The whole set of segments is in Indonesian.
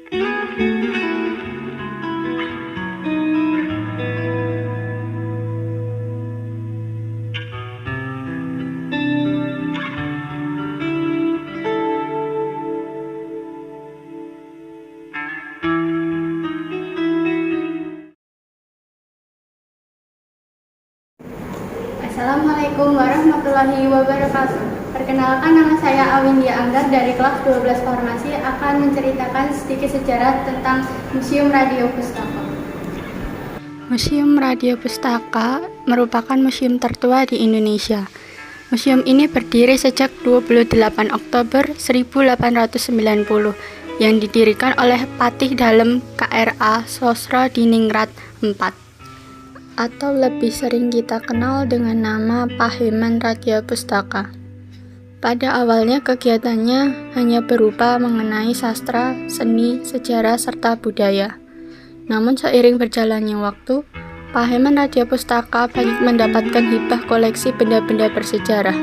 Assalamualaikum warahmatullahi wabarakatuh. Perkenalkan, nama saya Awindia Anggar dari kelas 12 Farmasi akan menceritakan sedikit sejarah tentang Museum Radio Pustaka. Museum Radio Pustaka merupakan museum tertua di Indonesia. Museum ini berdiri sejak 28 Oktober 1890 yang didirikan oleh Patih Dalem KRA Sosrodiningrat IV, atau lebih sering kita kenal dengan nama Paheman Radio Pustaka. Pada awalnya kegiatannya hanya berupa mengenai sastra, seni, sejarah, serta budaya. Namun seiring berjalannya waktu, Paheman Radio Pustaka banyak mendapatkan hibah koleksi benda-benda bersejarah,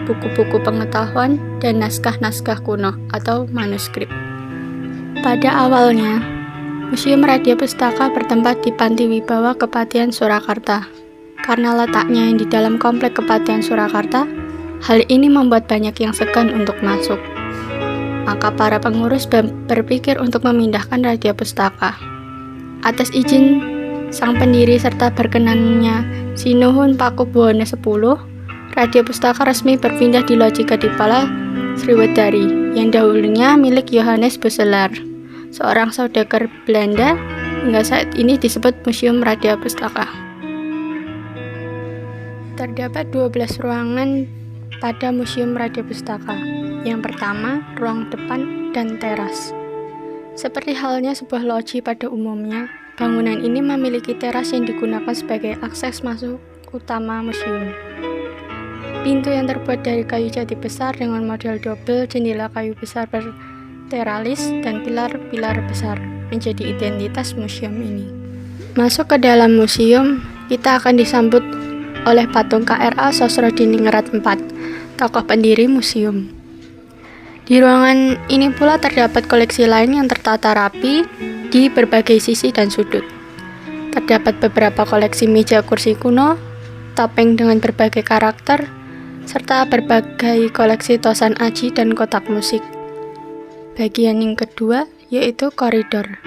buku-buku pengetahuan, dan naskah-naskah kuno atau manuskrip. Pada awalnya, Museum Radio Pustaka bertempat di Panti Wibawa Kepatihan Surakarta. Karena letaknya yang di dalam komplek Kepatihan Surakarta, hal ini membuat banyak yang segan untuk masuk. Maka para pengurus berpikir untuk memindahkan Radio Pustaka. Atas izin sang pendiri serta berkenannya Sinuhun Pakubuwono X, Radio Pustaka resmi berpindah di Loji Kadipala Sriwedari yang dahulunya milik Johannes Bosselaar, seorang saudagar Belanda. Hingga saat ini disebut Museum Radio Pustaka. Terdapat 12 ruangan pada Museum Radio Pustaka. Yang pertama, ruang depan dan teras. Seperti halnya sebuah loji pada umumnya, bangunan ini memiliki teras yang digunakan sebagai akses masuk utama museum. Pintu yang terbuat dari kayu jati besar dengan model double, jendela kayu besar teralis, dan pilar-pilar besar menjadi identitas museum ini. Masuk ke dalam museum, kita akan disambut oleh patung KRA Sosrodiningrat IV, tokoh pendiri museum. Di ruangan ini pula terdapat koleksi lain yang tertata rapi di berbagai sisi dan sudut. Terdapat beberapa koleksi meja kursi kuno, topeng dengan berbagai karakter, serta berbagai koleksi tosan aji dan kotak musik. Bagian yang kedua yaitu koridor.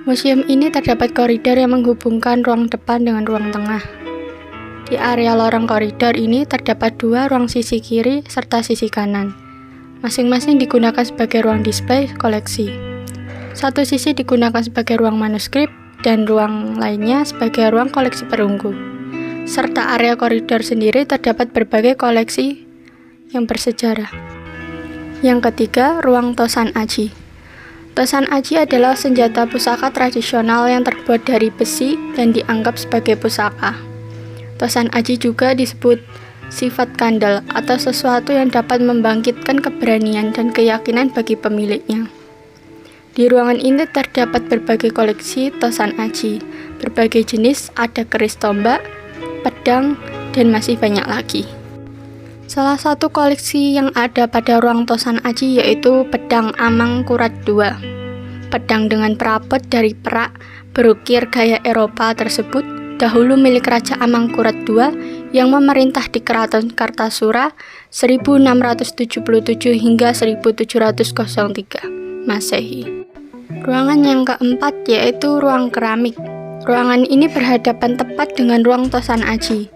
Museum ini terdapat koridor yang menghubungkan ruang depan dengan ruang tengah. Di area lorong koridor ini terdapat dua ruang sisi kiri serta sisi kanan. Masing-masing digunakan sebagai ruang display koleksi. Satu sisi digunakan sebagai ruang manuskrip dan ruang lainnya sebagai ruang koleksi perunggu. Serta area koridor sendiri terdapat berbagai koleksi yang bersejarah. Yang ketiga, ruang tosan aji. Tosan aji adalah senjata pusaka tradisional yang terbuat dari besi dan dianggap sebagai pusaka. Tosan aji juga disebut sifat kandal atau sesuatu yang dapat membangkitkan keberanian dan keyakinan bagi pemiliknya. Di ruangan ini terdapat berbagai koleksi tosan aji, berbagai jenis, ada keris tombak, pedang, dan masih banyak lagi. Salah satu koleksi yang ada pada ruang tosan aji yaitu pedang Amang Kurat II. Pedang dengan perabot dari perak berukir gaya Eropa tersebut dahulu milik Raja Amang Kurat II yang memerintah di Keraton Kartasura 1677 hingga 1703 Masehi. Ruangan yang keempat yaitu ruang keramik. Ruangan ini berhadapan tepat dengan ruang tosan aji,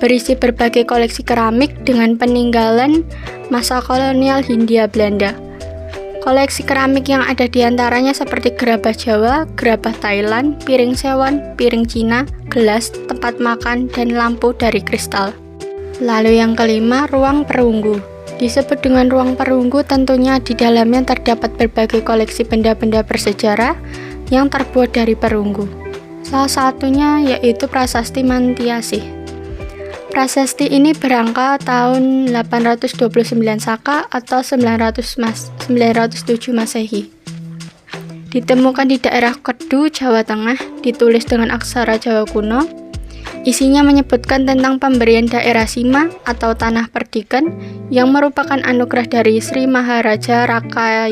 berisi berbagai koleksi keramik dengan peninggalan masa kolonial Hindia Belanda. Koleksi keramik yang ada di antaranya seperti gerabah Jawa, gerabah Thailand, piring sewon, piring Cina, gelas, tempat makan, dan lampu dari kristal. Lalu yang kelima, ruang perunggu. Disebut dengan ruang perunggu tentunya di dalamnya terdapat berbagai koleksi benda-benda bersejarah yang terbuat dari perunggu. Salah satunya yaitu Prasasti Mantiasih. Prasasti ini berangka tahun 829 Saka atau 907 Masehi. Ditemukan di daerah Kedu, Jawa Tengah, ditulis dengan aksara Jawa kuno. Isinya menyebutkan tentang pemberian daerah Sima atau Tanah Perdikan yang merupakan anugerah dari Sri Maharaja Rakai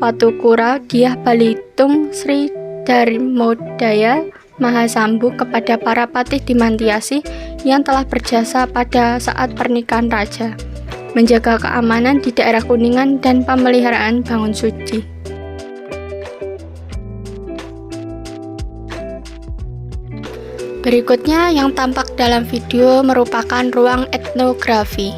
Watukura Dyah Balitung Sri Darmodaya Mahasambu kepada para patih di Mantiasi yang telah berjasa pada saat pernikahan raja, menjaga keamanan di daerah Kuningan dan pemeliharaan bangun suci. Berikutnya yang tampak dalam video merupakan ruang etnografi.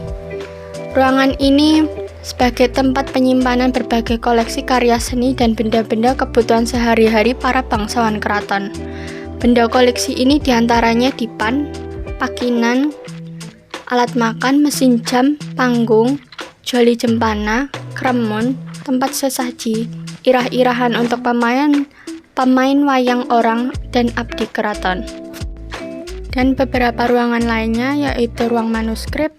Ruangan ini sebagai tempat penyimpanan berbagai koleksi karya seni dan benda-benda kebutuhan sehari-hari para bangsawan keraton. Benda koleksi ini diantaranya dipan, pakinan, alat makan, mesin jam, panggung, joli jempana, kremun, tempat sesaji, irah-irahan untuk pemain wayang orang, dan abdi keraton. Dan beberapa ruangan lainnya yaitu ruang manuskrip,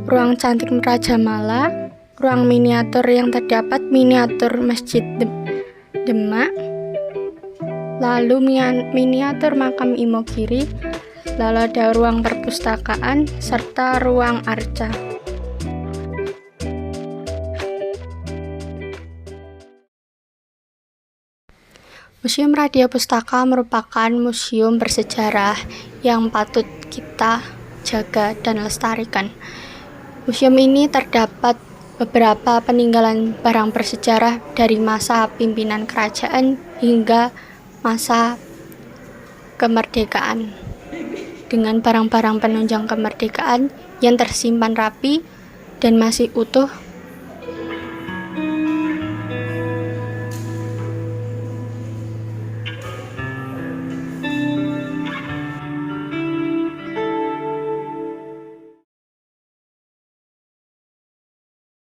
ruang cantik Raja Mala, ruang miniatur yang terdapat miniatur Masjid Demak, lalu miniatur makam Imogiri, lalu ada ruang perpustakaan, serta ruang arca. Museum Radia Pustaka merupakan museum bersejarah yang patut kita jaga dan lestarikan. Museum ini terdapat beberapa peninggalan barang bersejarah dari masa pimpinan kerajaan hingga masa kemerdekaan, dengan barang-barang penunjang kemerdekaan yang tersimpan rapi dan masih utuh